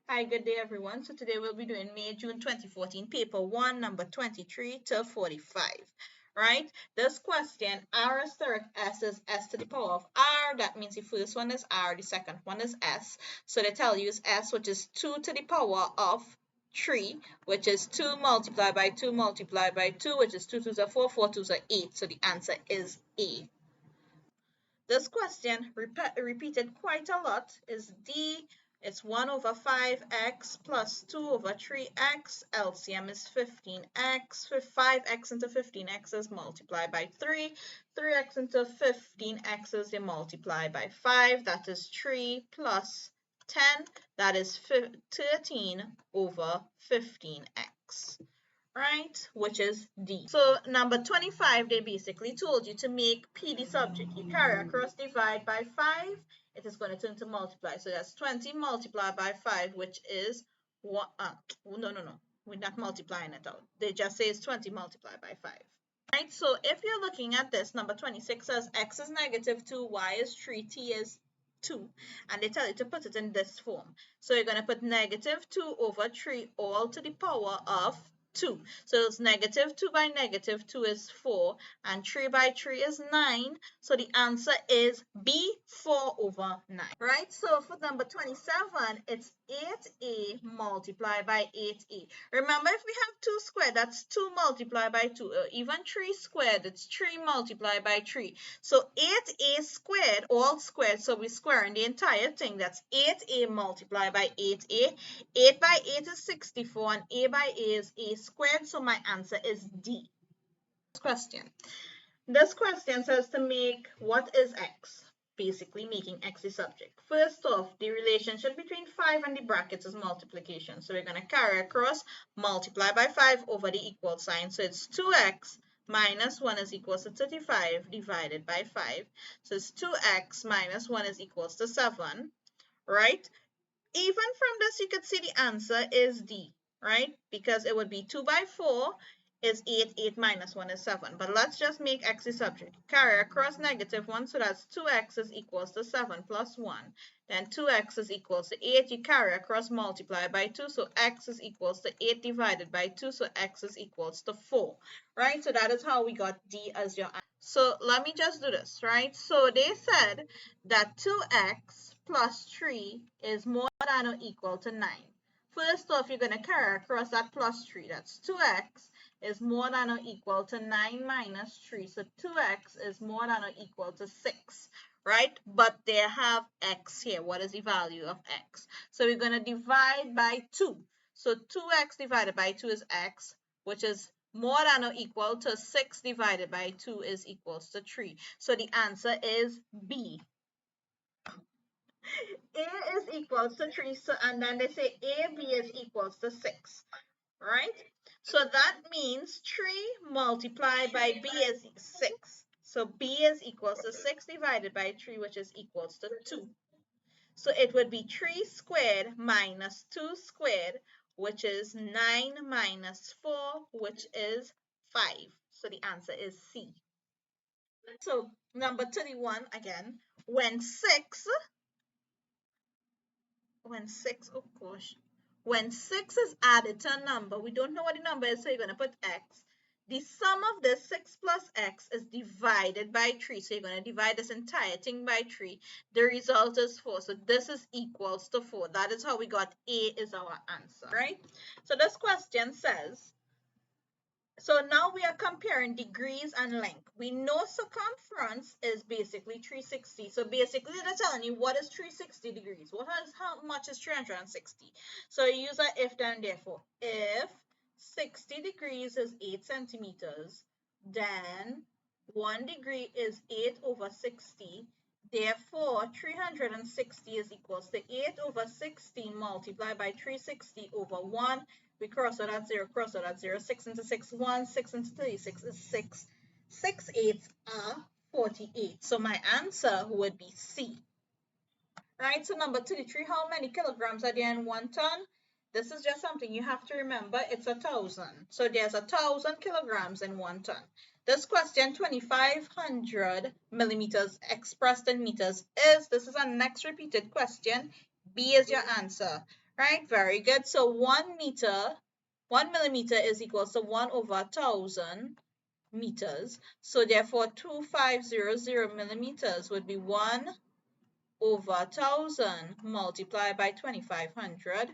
Hi, good day everyone. So today we'll be doing May, June 2014, paper 1, number 23 to 45, right? This question, R steric S is S to the power of R. That means the first one is R, the second one is S. So they tell you is S, which is 2 to the power of 3, which is 2 multiplied by 2 multiplied by 2, which is 2 twos are 4, 4 twos are 8. So the answer is A. This question repeated quite a lot is D. It's 1 over 5x plus 2 over 3x. LCM is 15x. 5x into 15x is multiplied by 3. 3x into 15x is multiplied by 5. That is 3 plus 10. That is 13 over 15x. Right, which is D. So number 25, they basically told you to make P the subject. You carry across, divide by 5, it is going to turn to multiply. So that's 20 multiplied by 5, which is what? No, we're not multiplying it out. They just say it's 20 multiplied by 5. Right, so if you're looking at this, number 26 says x is -2, y is 3, t is 2, and they tell you to put it in this form. So you're going to put -2 over 3 all to the power of 2. So it's -2 by -2 is 4, and 3 by 3 is 9. So the answer is B, 4 over 9. Right? So for number 27, it's 8a multiplied by 8a. Remember, if we have 2 squared, that's 2 multiplied by 2. Or even 3 squared, it's 3 multiplied by 3. So 8a squared, all squared, so we're squaring the entire thing. That's 8a multiplied by 8a. 8 by 8 is 64, and a by a is a squared, so my answer is D. This question says to make what is x? Basically making x the subject. First off, the relationship between 5 and the brackets is multiplication. So we're going to carry across, multiply by 5 over the equal sign. So it's 2x minus 1 is equals to 35 divided by 5. So it's 2x minus 1 is equals to 7, right? Even from this, you could see the answer is D, right? Because it would be 2 by 4 is 8, 8 minus 1 is 7. But let's just make x the subject. Carry across -1, so that's 2x is equals to 7 plus 1. Then 2x is equals to 8. You carry across, multiply by 2, so x is equals to 8 divided by 2, so x is equals to 4, right? So that is how we got D as your answer. So let me just do this, right? So they said that 2x plus 3 is more than or equal to 9. First off, you're going to carry across that plus 3. That's 2x is more than or equal to 9 minus 3. So 2x is more than or equal to 6, right? But they have x here. What is the value of x? So we're going to divide by 2. So 2x divided by 2 is x, which is more than or equal to 6 divided by 2 is equals to 3. So the answer is B. A is equals to 3, so, and then they say AB is equals to 6, right? So that means 3 multiplied by B is 6. So B is equals to 6 divided by 3, which is equals to 2. So it would be 3 squared minus 2 squared, which is 9 minus 4, which is 5. So the answer is C. So number 31 again, when 6, oh gosh, when 6 is added to a number, we don't know what the number is, so you're going to put x. The sum of this 6 plus x is divided by 3. So you're going to divide this entire thing by 3. The result is 4. So this is equals to 4. That is how we got A is our answer, right? So this question says, so now we are comparing degrees and length. We know circumference is basically 360. So basically they're telling you what is 360 degrees. How much is 360? So you use a if then therefore. If 60 degrees is 8 centimeters, then 1 degree is 8 over 60. Therefore, 360 is equals to 8 over 16 multiplied by 360 over 1. We cross out that 0, cross out that 0. 6 into 6, 1. 6 into 36 is 6. 6 eighths are 48. So my answer would be C. Right, so number 33, how many kilograms are there in 1 ton? This is just something you have to remember. It's 1,000. So there's 1,000 kilograms in 1 ton. This question, 2,500 millimeters expressed in meters this is our next repeated question. B is your answer. right? Very good. So 1 millimeter is equal to 1 over 1,000 meters. So therefore 2500 millimeters would be 1 over 1,000 multiplied by 2,500.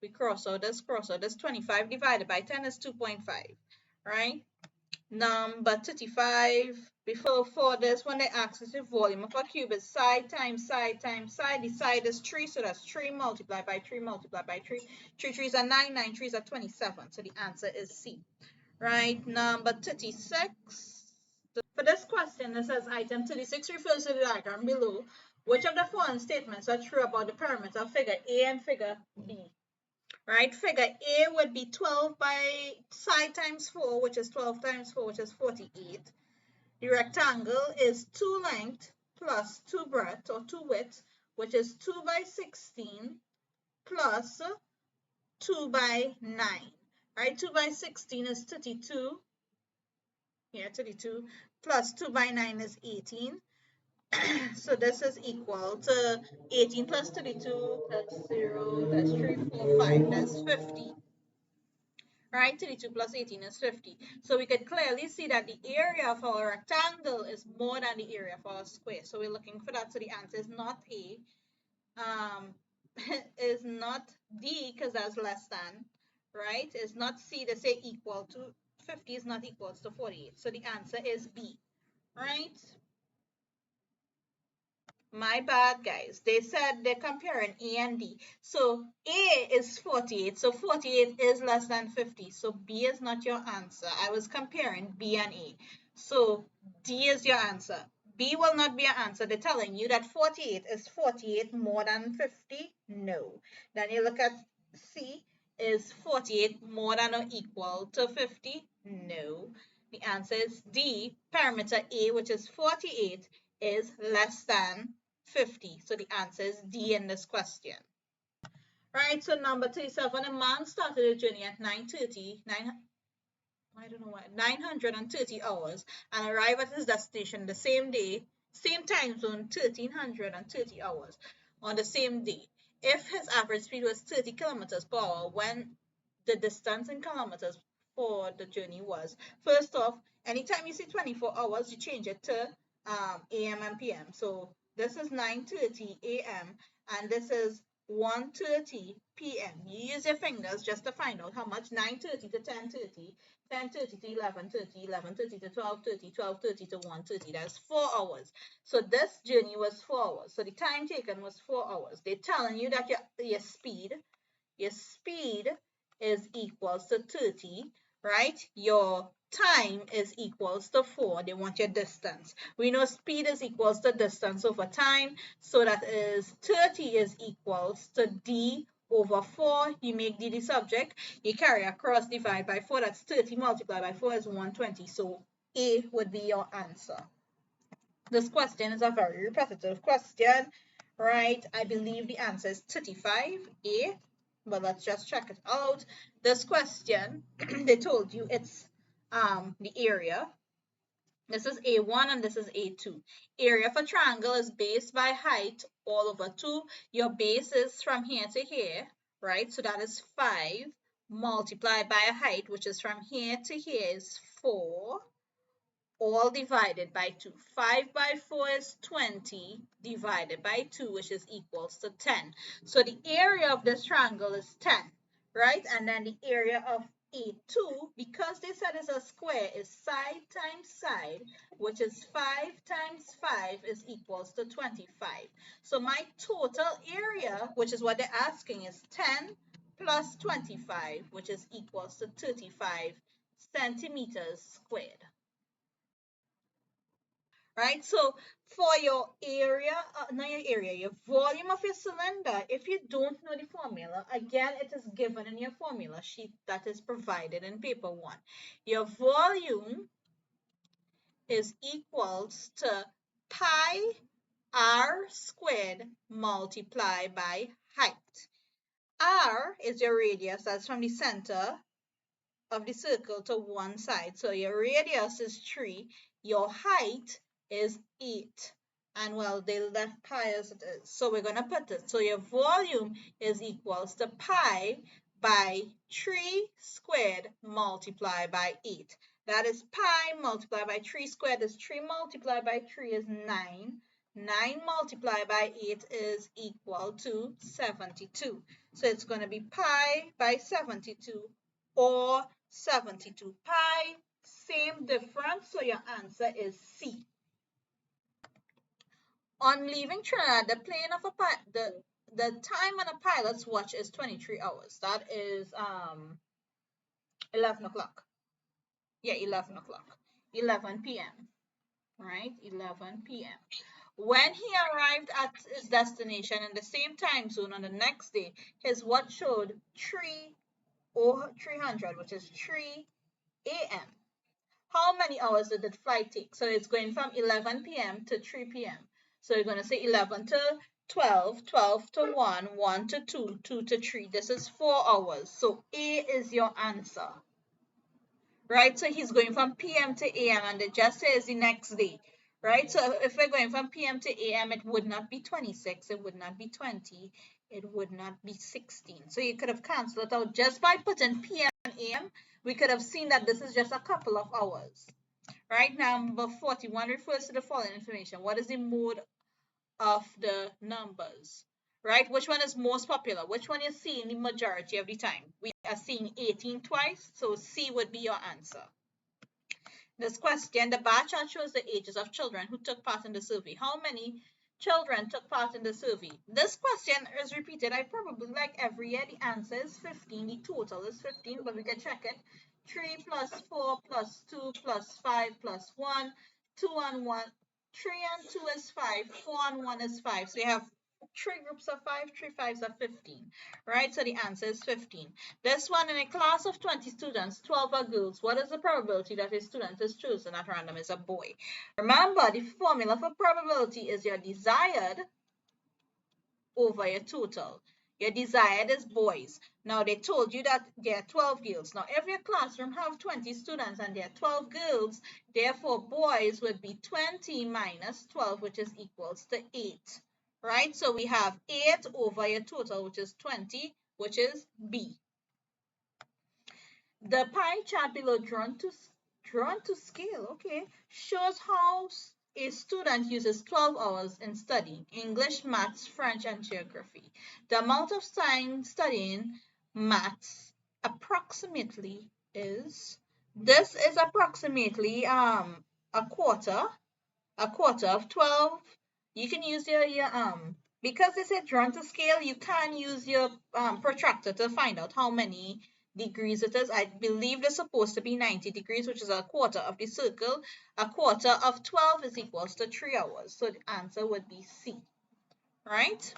We cross out this, 25 divided by 10 is 2.5, right? Number 35, before for this, when they ask us the volume of a cube is side times side times side. The side is 3, so that's 3 multiplied by 3 multiplied by 3. 3 3s are 9, 9 3s are 27. So the answer is C. Right, number 36. For this question, it says item 36 refers to the diagram below. Which of the following statements are true about the pyramids of figure A and figure B? Right, figure A would be 12 by side times 4, which is 12 times 4, which is 48. The rectangle is 2 length plus 2 breadth or 2 width, which is 2 by 16 plus 2 by 9. Right, 2 by 16 is 32. Here, 32 plus 2 by 9 is 18. So this is equal to 18 plus 32 plus 0, that's 3, 4, 5, that's 50. Right, 32 plus 18 is 50. So we can clearly see that the area of our rectangle is more than the area of our square. So we're looking for that. So the answer is not A, is not D, because that's less than, right? It's not C, they say equal to. 50 is not equal to 48. So the answer is B, right? My bad, guys. They said they're comparing A and B. So A is 48. So 48 is less than 50. So B is not your answer. I was comparing B and A. So D is your answer. B will not be your answer. They're telling you that 48 is 48 more than 50? No. Then you look at C. Is 48 more than or equal to 50? No. The answer is D. Parameter A, which is 48, is less than 50. So the answer is D in this question. Right, so number 37, a man started a journey at 9:30, I don't know why, 930 hours, and arrived at his destination the same day, same time zone, 1330 hours on the same day. If his average speed was 30 kilometers per hour, when the distance in kilometers for the journey was. First off, anytime you see 24 hours, you change it to AM and PM. So this is 9:30 AM and this is 1:30 PM. You use your fingers just to find out how much. 9:30 to 10:30, 10:30 to 11:30, 11:30 to 12:30, 12:30 to 1:30. That's 4 hours. So this journey was 4 hours. So the time taken was 4 hours. They're telling you that your speed is equals to 30, right? Your time is equals to 4. They want your distance. We know speed is equals to distance over time. So that is 30 is equals to D over 4. You make D the subject. You carry across, divide by 4. That's 30 multiplied by 4 is 120. So A would be your answer. This question is a very repetitive question, right? I believe the answer is 35A, but let's just check it out. This question, they told you it's the area. This is A1 and this is A2. Area of a triangle is base by height all over 2. Your base is from here to here, right? So that is 5 multiplied by a height, which is from here to here is 4, all divided by 2. 5 by 4 is 20 divided by 2, which is equals to 10. So the area of this triangle is 10, right? And then the area of A2, because they said it's a square, is side times side, which is 5 times 5 is equals to 25. So my total area, which is what they're asking, is 10 plus 25, which is equals to 35 centimeters squared. Right? So for your area, not your area, your volume of your cylinder, if you don't know the formula, again, it is given in your formula sheet that is provided in paper 1. Your volume is equals to pi r squared multiplied by height. R is your radius, that's from the center of the circle to one side. So your radius is 3, your height is 8. And well, they left pi as it is. So we're going to put it. So your volume is equals to pi by 3 squared multiplied by 8. That is pi multiplied by 3 squared is 3 multiplied by 3 is 9. 9 multiplied by 8 is equal to 72. So it's going to be pi by 72 or 72 pi. Same difference. So your answer is C. On leaving Trinidad, the plane of the time on a pilot's watch is 23 hours. That is 11 o'clock. Yeah, 11 o'clock. 11 p.m. Right? 11 p.m. When he arrived at his destination in the same time zone on the next day, his watch showed 300, which is 3 a.m. How many hours did the flight take? So it's going from 11 p.m. to 3 p.m. So you're going to say 11 to 12, 12 to 1, 1 to 2, 2 to 3. This is 4 hours. So A is your answer. Right? So he's going from p.m. to a.m. and it just says the next day. Right? So if we're going from p.m. to a.m., it would not be 26. It would not be 20. It would not be 16. So you could have canceled it out just by putting p.m. and a.m. We could have seen that this is just a couple of hours. Right, number 41 refers to the following information. What is the mode of the numbers? Right, which one is most popular? Which one is seeing the majority of the time? We are seeing 18 twice, so C would be your answer. This question, the bar chart shows the ages of children who took part in the survey. How many children took part in the survey? This question is repeated. I probably like every year. The answer is 15. The total is 15, but we can check it. 3 plus 4 plus 2 plus 5 plus 1. 2 and 1. 3 and 2 is 5. 4 and 1 is 5. So you have 3 groups of 5. 3 5s are 15. Right? So the answer is 15. This one, in a class of 20 students, 12 are girls. What is the probability that a student is chosen at random is a boy? Remember, the formula for probability is your desired over your total. Your desired is boys. Now, they told you that there are 12 girls. Now, every classroom have 20 students and there are 12 girls. Therefore, boys would be 20 minus 12, which is equals to 8. Right? So we have 8 over your total, which is 20, which is B. The pie chart below, drawn to scale, okay, shows how a student uses 12 hours in studying English, maths, French, and geography. The amount of time studying maths approximately is, this is approximately a quarter of 12. You can use your because they said drawn to scale, you can use your protractor to find out how many degrees it is. I believe it's supposed to be 90 degrees, which is a quarter of the circle. A quarter of 12 is equals to 3 hours. So the answer would be C, right?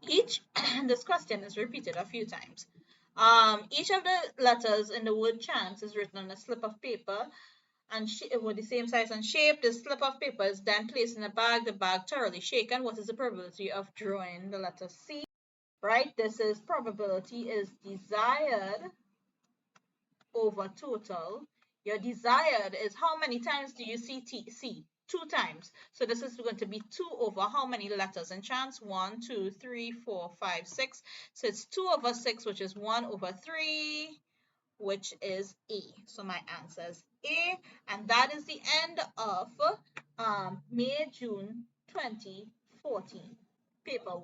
This question is repeated a few times. Each of the letters in the word chance is written on a slip of paper and with the same size and shape. The slip of paper is then placed in a bag, the bag thoroughly shaken. What is the probability of drawing the letter C? Right, this is probability is desired over total. Your desired is how many times do you see C? 2 times. So this is going to be 2 over how many letters in chance? 1, 2, 3, 4, 5, 6. So it's 2 over 6, which is 1 over 3, which is A. So my answer is A. And that is the end of May, June 2014, paper 1.